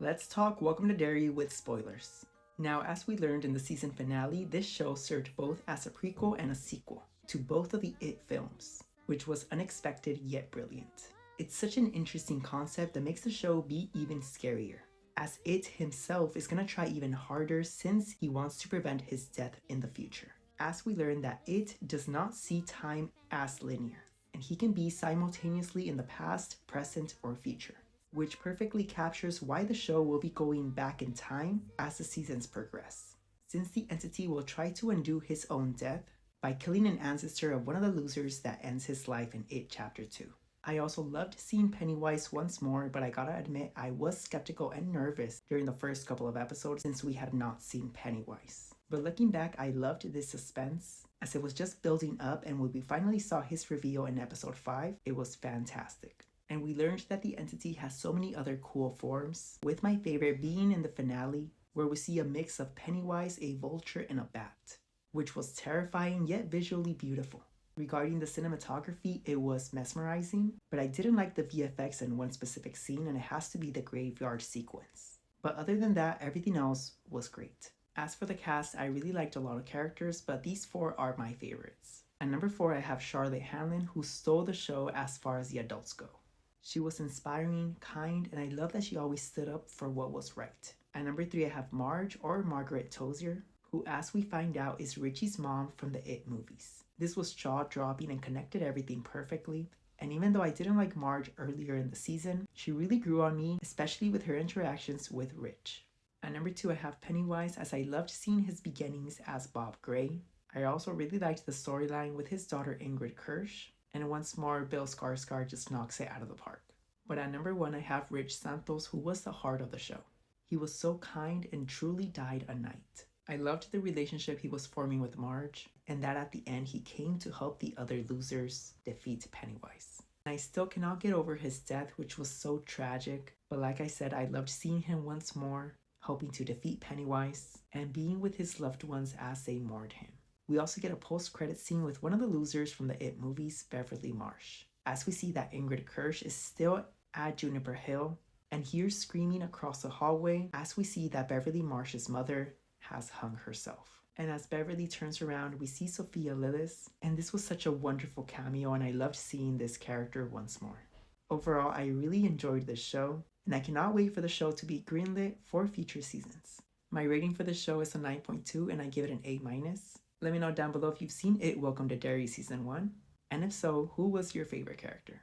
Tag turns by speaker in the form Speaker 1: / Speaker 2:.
Speaker 1: Let's talk Welcome to Derry with spoilers. Now, as we learned in the season finale, this show served both as a prequel and a sequel to both of the It films, which was unexpected yet brilliant. It's such an interesting concept that makes the show be even scarier, as It himself is gonna try even harder since he wants to prevent his death in the future. As we learn that It does not see time as linear, and he can be simultaneously in the past, present, or future, which perfectly captures why the show will be going back in time as the seasons progress, since the entity will try to undo his own death by killing an ancestor of one of the losers that ends his life in It Chapter 2. I also loved seeing Pennywise once more, but I gotta admit I was skeptical and nervous during the first couple of episodes since we had not seen Pennywise. But looking back, I loved this suspense as it was just building up, and when we finally saw his reveal in episode 5, it was fantastic. And we learned that the entity has so many other cool forms, with my favorite being in the finale, where we see a mix of Pennywise, a vulture, and a bat, which was terrifying yet visually beautiful. Regarding the cinematography, it was mesmerizing, but I didn't like the VFX in one specific scene, and it has to be the graveyard sequence. But other than that, everything else was great. As for the cast, I really liked a lot of characters, but these 4 are my favorites. At number 4, I have Charlotte Hanlon, who stole the show as far as the adults go. She was inspiring, kind, and I love that she always stood up for what was right. At number 3, I have Marge, or Margaret Tozier, who, as we find out, is Richie's mom from the It movies. This was jaw-dropping and connected everything perfectly, and even though I didn't like Marge earlier in the season, she really grew on me, especially with her interactions with Rich. At number 2, I have Pennywise, as I loved seeing his beginnings as Bob Gray. I also really liked the storyline with his daughter Ingrid Kirsch, and once more, Bill Skarsgård just knocks it out of the park. But at number 1, I have Rich Santos, who was the heart of the show. He was so kind and truly died a knight. I loved the relationship he was forming with Marge, and that at the end he came to help the other losers defeat Pennywise. I still cannot get over his death, which was so tragic, but like I said, I loved seeing him once more, helping to defeat Pennywise, and being with his loved ones as they mourned him. We also get a post-credit scene with one of the losers from the It movies, Beverly Marsh, as we see that Ingrid Kirsch is still at Juniper Hill and hears screaming across the hallway as we see that Beverly Marsh's mother has hung herself. And as Beverly turns around, we see Sophia Lillis, and this was such a wonderful cameo, and I loved seeing this character once more. Overall, I really enjoyed this show, and I cannot wait for the show to be greenlit for future seasons. My rating for the show is a 9.2, and I give it an A-. Let me know down below if you've seen It Welcome to Derry Season 1, and if so, who was your favorite character?